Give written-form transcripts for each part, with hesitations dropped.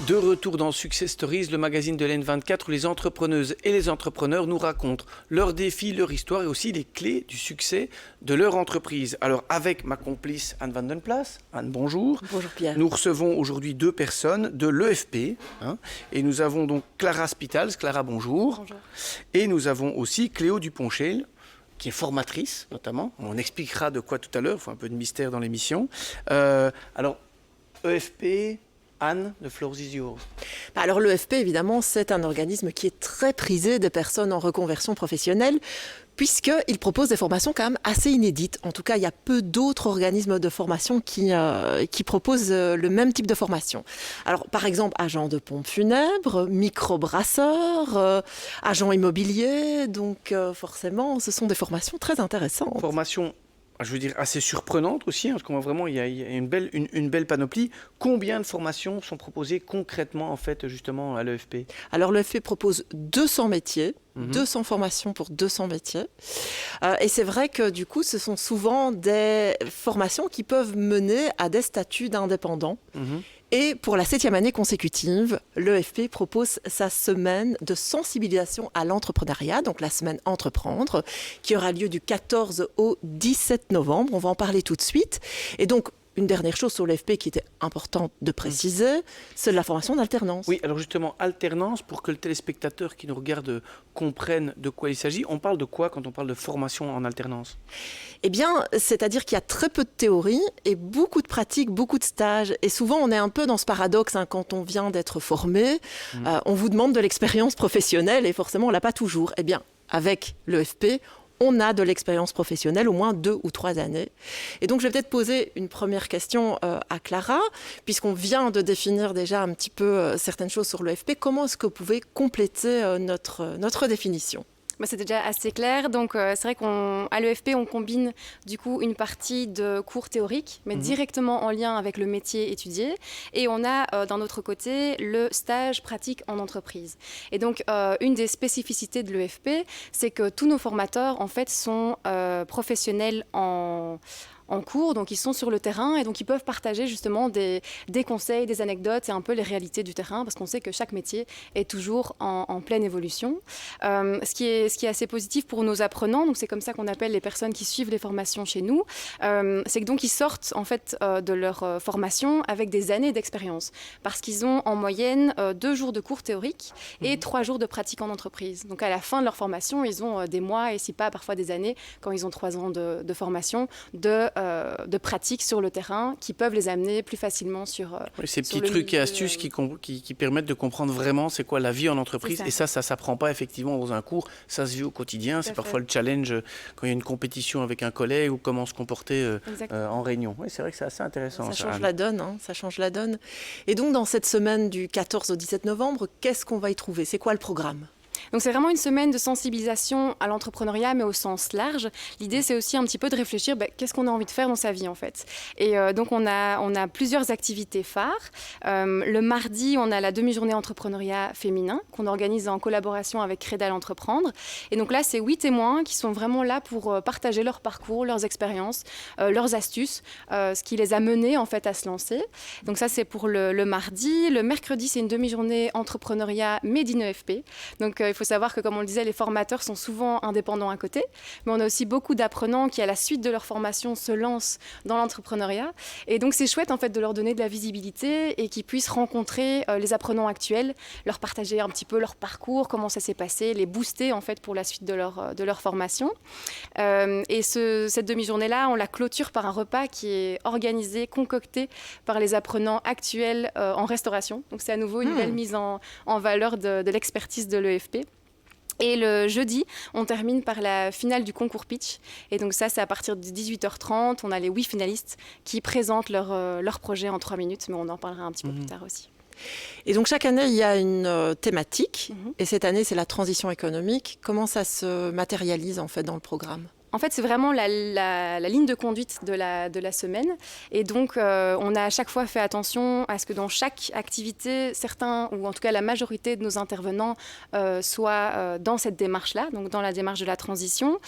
De retour dans Success Stories, le magazine de l'N24 où les entrepreneuses et les entrepreneurs nous racontent leurs défis, leur histoire et aussi les clés du succès de leur entreprise. Alors avec ma complice Anne Van Den Plas. Anne, bonjour. Bonjour Pierre. Nous recevons aujourd'hui 2 personnes de l'EFP. Et nous avons donc Clara Spitals. Clara, bonjour. Bonjour. Et nous avons aussi Cléo Duponchel, qui est formatrice notamment. On expliquera de quoi tout à l'heure, il faut un peu de mystère dans l'émission. Alors, EFP... Anne, the floor is yours. Alors l'EFP, évidemment, c'est un organisme qui est très prisé des personnes en reconversion professionnelle, puisqu'il propose des formations quand même assez inédites. En tout cas, il y a peu d'autres organismes de formation qui proposent le même type de formation. Alors, par exemple, agent de pompe funèbre, microbrasseur, agent immobilier. Donc, forcément, ce sont des formations très intéressantes. Formation, je veux dire, assez surprenante aussi, parce qu'on voit vraiment il y a une belle panoplie. Combien de formations sont proposées concrètement, en fait, justement, à l'EFP ? Alors, l'EFP propose 200 métiers. 200 formations pour 200 métiers. Et c'est vrai que du coup, ce sont souvent des formations qui peuvent mener à des statuts d'indépendants. Et pour la 7e année consécutive, l'EFP propose sa semaine de sensibilisation à l'entrepreneuriat, donc la semaine Entreprendre, qui aura lieu du 14 au 17 novembre. On va en parler tout de suite. Et donc, une dernière chose sur l'EFP qui était importante de préciser, c'est la formation d'alternance. Oui, alors justement, alternance, pour que le téléspectateur qui nous regarde comprenne de quoi il s'agit, on parle de quoi quand on parle de formation en alternance ? Eh bien, c'est-à-dire qu'il y a très peu de théorie et beaucoup de pratiques, beaucoup de stages. Et souvent, on est un peu dans ce paradoxe quand on vient d'être formé. On vous demande de l'expérience professionnelle et forcément, on ne l'a pas toujours. Eh bien, avec l'EFP, on a de l'expérience professionnelle, au moins 2 ou 3 années. Et donc, je vais peut-être poser une première question à Clara, puisqu'on vient de définir déjà un petit peu certaines choses sur l'EFP. Comment est-ce que vous pouvez compléter notre définition ? C'est déjà assez clair. Donc, c'est vrai qu'à l'EFP, on combine du coup une partie de cours théoriques, mais directement en lien avec le métier étudié. Et on a d'un autre côté le stage pratique en entreprise. Et donc, une des spécificités de l'EFP, c'est que tous nos formateurs, en fait, sont professionnels en cours, donc ils sont sur le terrain et donc ils peuvent partager justement des conseils, des anecdotes et un peu les réalités du terrain parce qu'on sait que chaque métier est toujours en pleine évolution. Ce qui est assez positif pour nos apprenants, donc c'est comme ça qu'on appelle les personnes qui suivent les formations chez nous, c'est que donc ils sortent en fait de leur formation avec des années d'expérience parce qu'ils ont en moyenne 2 jours de cours théoriques et 3 jours de pratique en entreprise. Donc à la fin de leur formation, ils ont des mois et si pas parfois des années quand ils ont 3 ans de formation de pratique sur le terrain qui peuvent les amener plus facilement sur ces petits trucs et astuces qui permettent de comprendre vraiment c'est quoi la vie en entreprise. Et ça s'apprend pas effectivement dans un cours, ça se vit au quotidien. C'est parfois le challenge quand il y a une compétition avec un collègue ou comment se comporter en réunion. Oui, c'est vrai que c'est assez intéressant. Ça change la donne, ça change la donne. Et donc dans cette semaine du 14 au 17 novembre, qu'est-ce qu'on va y trouver ? C'est quoi le programme ? Donc c'est vraiment une semaine de sensibilisation à l'entrepreneuriat, mais au sens large. L'idée, c'est aussi un petit peu de réfléchir, qu'est-ce qu'on a envie de faire dans sa vie, en fait. Et donc, on a plusieurs activités phares. Le mardi, on a la demi-journée entrepreneuriat féminin qu'on organise en collaboration avec Crédal Entreprendre. Et donc là, c'est 8 témoins qui sont vraiment là pour partager leur parcours, leurs expériences, leurs astuces, ce qui les a menés, en fait, à se lancer. Donc ça, c'est pour le mardi. Le mercredi, c'est une demi-journée entrepreneuriat Made in EFP. Donc, il faut savoir que, comme on le disait, les formateurs sont souvent indépendants à côté, mais on a aussi beaucoup d'apprenants qui, à la suite de leur formation, se lancent dans l'entrepreneuriat. Et donc, c'est chouette, en fait, de leur donner de la visibilité et qu'ils puissent rencontrer les apprenants actuels, leur partager un petit peu leur parcours, comment ça s'est passé, les booster, en fait, pour la suite de leur formation. Et cette demi-journée-là, on la clôture par un repas qui est organisé, concocté par les apprenants actuels en restauration. Donc, c'est à nouveau une belle mise en valeur de l'expertise de l'EFP. Et le jeudi, on termine par la finale du concours pitch. Et donc ça, c'est à partir de 18h30. On a les 8 finalistes qui présentent leur projet en 3 minutes, mais on en parlera un petit peu plus tard aussi. Et donc chaque année, il y a une thématique. Et cette année, c'est la transition économique. Comment ça se matérialise en fait dans le programme ? En fait, c'est vraiment la ligne de conduite de la semaine. Et donc, on a à chaque fois fait attention à ce que dans chaque activité, certains, ou en tout cas la majorité de nos intervenants, soient dans cette démarche-là, donc dans la démarche de la transition.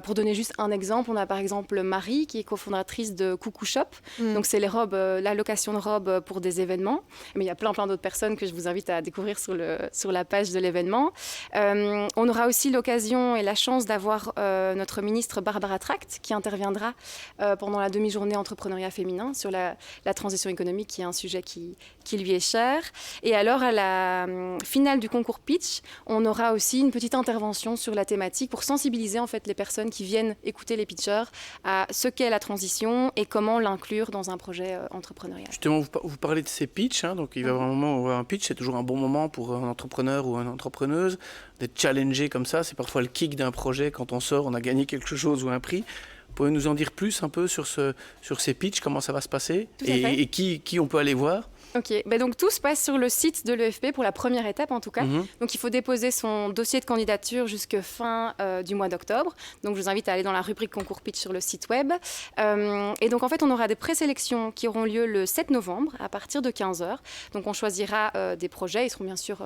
Pour donner juste un exemple, on a par exemple Marie, qui est cofondatrice de Coucou Shop. Donc, c'est les robes, la location de robes pour des événements. Mais il y a plein d'autres personnes que je vous invite à découvrir sur la page de l'événement. On aura aussi l'occasion et la chance d'avoir notre ministre Barbara Tract qui interviendra pendant la demi-journée entrepreneuriat féminin sur la transition économique, qui est un sujet qui lui est cher. Et alors, à la finale du concours pitch, on aura aussi une petite intervention sur la thématique pour sensibiliser en fait les personnes qui viennent écouter les pitchers à ce qu'est la transition et comment l'inclure dans un projet entrepreneurial. Justement, vous parlez de ces pitchs, hein, donc il va y avoir un moment où un pitch, c'est toujours un bon moment pour un entrepreneur ou une entrepreneuse d'être challengé comme ça. C'est parfois le kick d'un projet. Quand on sort, on a gagné quelque chose ou un prix. Vous pouvez nous en dire plus un peu sur ces pitchs, comment ça va se passer et qui on peut aller voir? Ok, donc tout se passe sur le site de l'EFP pour la première étape en tout cas. Donc il faut déposer son dossier de candidature jusqu'à fin du mois d'octobre. Donc je vous invite à aller dans la rubrique concours pitch sur le site web. Et donc en fait on aura des présélections qui auront lieu le 7 novembre à partir de 15h. Donc on choisira des projets, ils seront bien sûr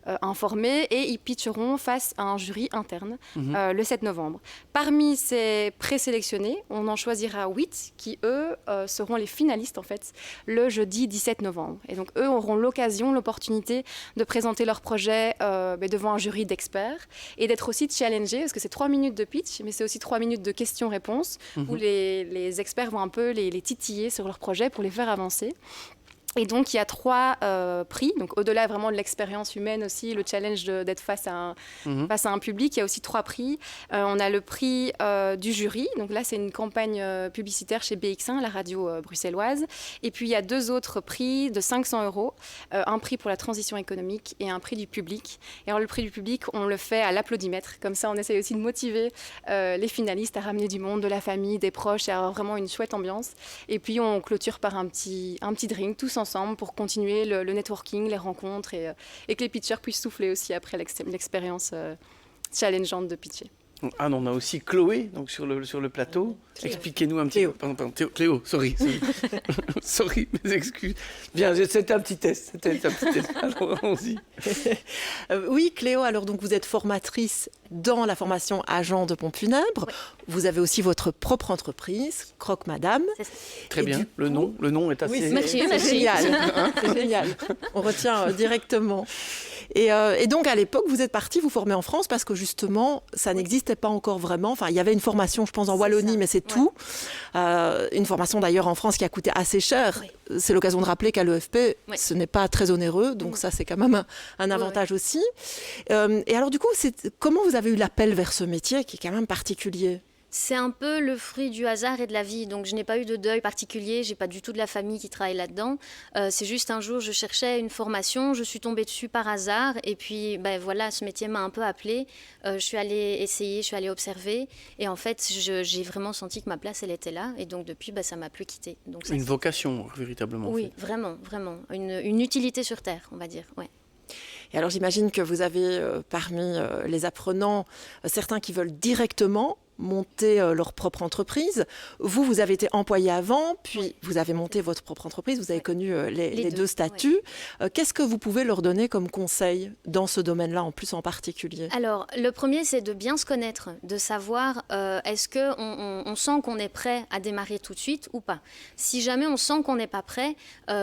informés et ils pitcheront face à un jury interne le 7 novembre. Parmi ces présélectionnés, on en choisira 8 qui eux seront les finalistes en fait le jeudi 17 novembre. Et donc, eux auront l'opportunité de présenter leur projet devant un jury d'experts et d'être aussi challengés, parce que c'est 3 minutes de pitch, mais c'est aussi 3 minutes de questions-réponses où les experts vont un peu les titiller sur leur projet pour les faire avancer. Et donc, il y a 3 prix. Donc, au-delà vraiment de l'expérience humaine aussi, le challenge d'être face à un public, il y a aussi 3 prix. On a le prix du jury. Donc là, c'est une campagne publicitaire chez BX1, la radio bruxelloise. Et puis, il y a 2 autres prix de 500 €. Un prix pour la transition économique et un prix du public. Et alors, le prix du public, on le fait à l'applaudimètre. Comme ça, on essaye aussi de motiver les finalistes à ramener du monde, de la famille, des proches, et à avoir vraiment une chouette ambiance. Et puis, on clôture par un petit drink, tous ensemble pour continuer le networking, les rencontres et que les pitchers puissent souffler aussi après l'expérience challengeante de pitcher. Ah non, on a aussi Chloé donc sur le plateau. Expliquez-nous un petit peu. Pardon, Cléo, sorry. Sorry, mes excuses. Bien, c'était un petit test. Alors, allons-y. Oui, Cléo, alors donc vous êtes formatrice dans la formation agent de pompes funèbres. Oui. Vous avez aussi votre propre entreprise, Croque Madame. Très bien. Le nom est assez... Oui, c'est génial. C'est génial. On retient directement. Et donc, à l'époque, vous êtes partie vous former en France parce que, justement, ça n'existait pas encore vraiment. Enfin, il y avait une formation, je pense, en Wallonie, mais c'est tout. Une formation, d'ailleurs, en France qui a coûté assez cher. Oui. C'est l'occasion de rappeler qu'à l'EFP, ce n'est pas très onéreux. Donc, ça, c'est quand même un avantage aussi. Et alors, du coup, comment vous avez eu l'appel vers ce métier qui est quand même particulier ? C'est un peu le fruit du hasard et de la vie. Donc, je n'ai pas eu de deuil particulier. Je n'ai pas du tout de la famille qui travaille là-dedans. C'est juste un jour, je cherchais une formation. Je suis tombée dessus par hasard. Et puis, voilà, ce métier m'a un peu appelée. Je suis allée essayer, je suis allée observer. Et en fait, j'ai vraiment senti que ma place, elle était là. Et donc, depuis, ça ne m'a plus quittée. Donc, une vocation, véritablement. Oui, vraiment, vraiment. Une utilité sur Terre, on va dire, ouais. Et alors, j'imagine que vous avez parmi les apprenants certains qui veulent directement monter leur propre entreprise. Vous avez été employé avant, puis vous avez monté votre propre entreprise, vous avez connu les deux statuts. Qu'est-ce que vous pouvez leur donner comme conseil dans ce domaine-là, en plus en particulier ? Alors, le premier, c'est de bien se connaître, de savoir est-ce qu'on sent qu'on est prêt à démarrer tout de suite ou pas. Si jamais on sent qu'on n'est pas prêt,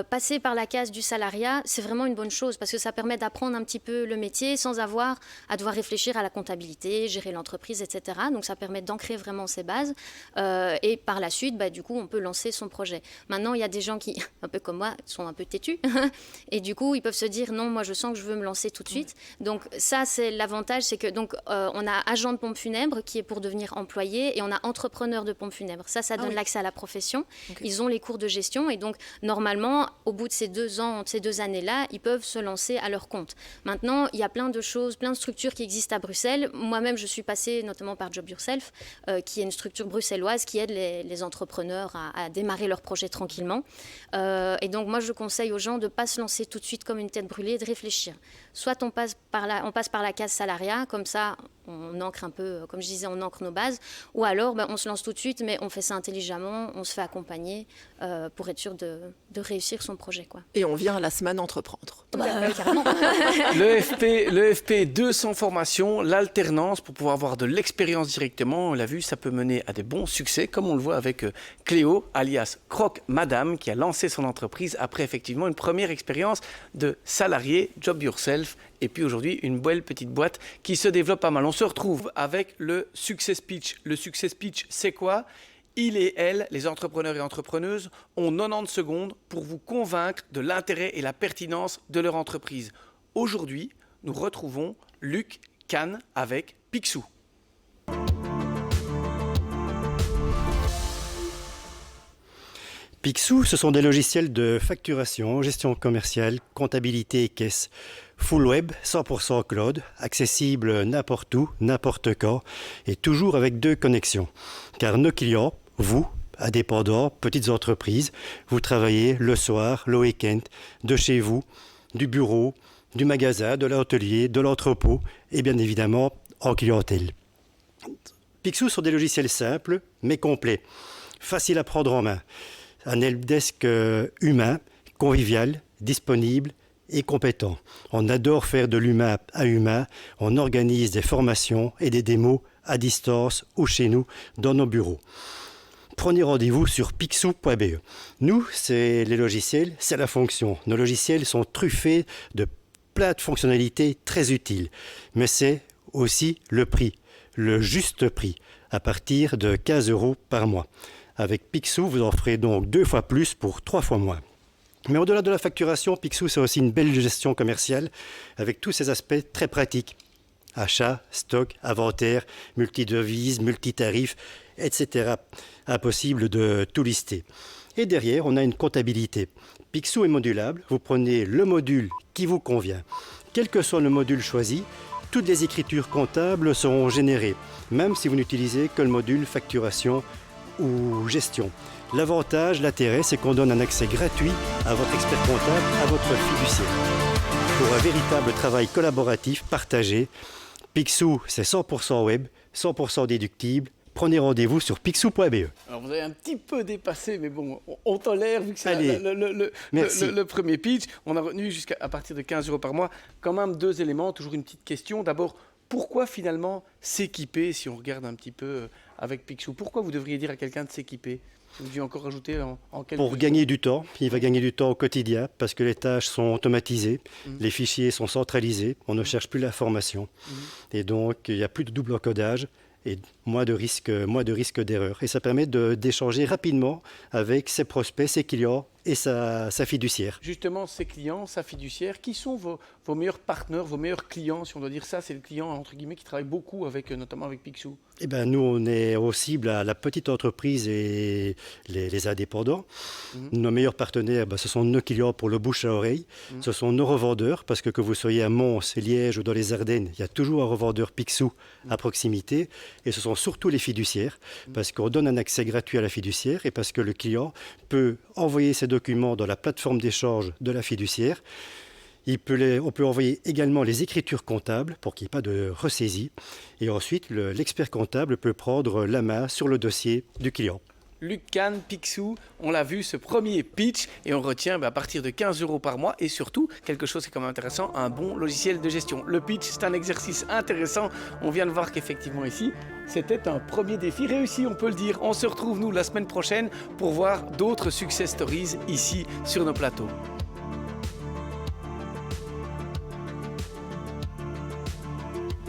passer par la case du salariat, c'est vraiment une bonne chose parce que ça permet d'apprendre un petit peu le métier sans avoir à devoir réfléchir à la comptabilité, gérer l'entreprise, etc. Donc, ça permet d'ancrer vraiment ses bases et par la suite, du coup, on peut lancer son projet. Maintenant, il y a des gens qui, un peu comme moi, sont un peu têtus et du coup, ils peuvent se dire non, moi, je sens que je veux me lancer tout de suite. Donc ça, c'est l'avantage, c'est que donc on a agent de pompes funèbres qui est pour devenir employé et on a entrepreneur de pompes funèbres. Ça donne l'accès à la profession. Okay. Ils ont les cours de gestion et donc normalement, au bout de ces 2 ans, ces 2 années-là, ils peuvent se lancer à leur compte. Maintenant, il y a plein de choses, plein de structures qui existent à Bruxelles. Moi-même, je suis passée notamment par Job Yourself, qui est une structure bruxelloise qui aide les entrepreneurs à démarrer leur projet tranquillement. Et donc, moi, je conseille aux gens de ne pas se lancer tout de suite comme une tête brûlée, de réfléchir. Soit on passe par la case salariat, comme ça, on ancre un peu, comme je disais, on ancre nos bases. Ou alors, on se lance tout de suite, mais on fait ça intelligemment, on se fait accompagner pour être sûr de réussir son projet, quoi. Et on vient à la semaine entreprendre. Tout à fait, carrément. Le FP 200 formations, l'alternance pour pouvoir avoir de l'expérience directement, on l'a vu, ça peut mener à des bons succès, comme on le voit avec Cléo, alias Croque Madame, qui a lancé son entreprise après effectivement une première expérience de salarié, job yourself, et puis aujourd'hui une belle petite boîte qui se développe pas mal. On se retrouve avec le Success Pitch. Le Success Pitch, c'est quoi ? Il et elle, les entrepreneurs et entrepreneuses, ont 90 secondes pour vous convaincre de l'intérêt et la pertinence de leur entreprise. Aujourd'hui, nous retrouvons Luc Kahn avec Picsou. Picsou, ce sont des logiciels de facturation, gestion commerciale, comptabilité et caisse. Full web, 100% cloud, accessible n'importe où, n'importe quand, et toujours avec 2 connexions. Car nos clients, vous, indépendants, petites entreprises, vous travaillez le soir, le week-end, de chez vous, du bureau, du magasin, de l'atelier, de l'entrepôt, et bien évidemment en clientèle. Picsou sont des logiciels simples, mais complets, faciles à prendre en main. Un helpdesk humain, convivial, disponible et compétent. On adore faire de l'humain à humain. On organise des formations et des démos à distance ou chez nous dans nos bureaux. Prenez rendez-vous sur picsou.be. Nous, c'est les logiciels, c'est la fonction. Nos logiciels sont truffés de plein de fonctionnalités très utiles. Mais c'est aussi le prix, le juste prix, à partir de 15 € par mois. Avec Picsou, vous en ferez donc 2 fois plus pour 3 fois moins. Mais au-delà de la facturation, Picsou, c'est aussi une belle gestion commerciale avec tous ces aspects très pratiques. Achat, stock, inventaire, multidevises, multitarifs, etc. Impossible de tout lister. Et derrière, on a une comptabilité. Picsou est modulable. Vous prenez le module qui vous convient. Quel que soit le module choisi, toutes les écritures comptables seront générées, même si vous n'utilisez que le module facturation ou gestion. L'avantage, l'intérêt, c'est qu'on donne un accès gratuit à votre expert comptable, à votre fiduciaire. Pour un véritable travail collaboratif, partagé, Picsou, c'est 100% web, 100% déductible. Prenez rendez-vous sur picsou.be. Alors vous avez un petit peu dépassé, mais bon, on tolère vu que c'est le premier pitch. On a retenu jusqu'à partir de 15 € par mois. Quand même 2 éléments, toujours une petite question. D'abord, pourquoi finalement s'équiper, si on regarde un petit peu avec Picsou? Pourquoi vous devriez dire à quelqu'un de s'équiper? Vous deviez encore rajouter en quelques... Pour gagner du temps. Il va gagner du temps au quotidien parce que les tâches sont automatisées, les fichiers sont centralisés, on ne cherche plus l'information. Et donc, il n'y a plus de double encodage et moins de risque d'erreur. Et ça permet d'échanger rapidement avec ses prospects, ses clients et sa fiduciaire. Justement, ses clients, sa fiduciaire, qui sont vos meilleurs partenaires, vos meilleurs clients, si on doit dire ça? C'est le client, entre guillemets, qui travaille beaucoup avec, notamment avec Picsou. Eh ben, nous, on est aux cibles à la petite entreprise et les indépendants. Nos meilleurs partenaires, ce sont nos clients pour le bouche à oreille. Ce sont nos revendeurs, parce que vous soyez à Mons, Liège ou dans les Ardennes, il y a toujours un revendeur Picsou à proximité. Et ce sont surtout les fiduciaires, parce qu'on donne un accès gratuit à la fiduciaire et parce que le client peut envoyer ses documents dans la plateforme d'échange de la fiduciaire. On peut envoyer également les écritures comptables pour qu'il n'y ait pas de ressaisie. Et ensuite, l'expert comptable peut prendre la main sur le dossier du client. Luc Kahn, Picsou, on l'a vu, ce premier pitch, et on retient à partir de 15 € par mois, et surtout, quelque chose qui est quand même intéressant, un bon logiciel de gestion. Le pitch, c'est un exercice intéressant. On vient de voir qu'effectivement ici, c'était un premier défi réussi, on peut le dire. On se retrouve, nous, la semaine prochaine pour voir d'autres success stories ici sur nos plateaux.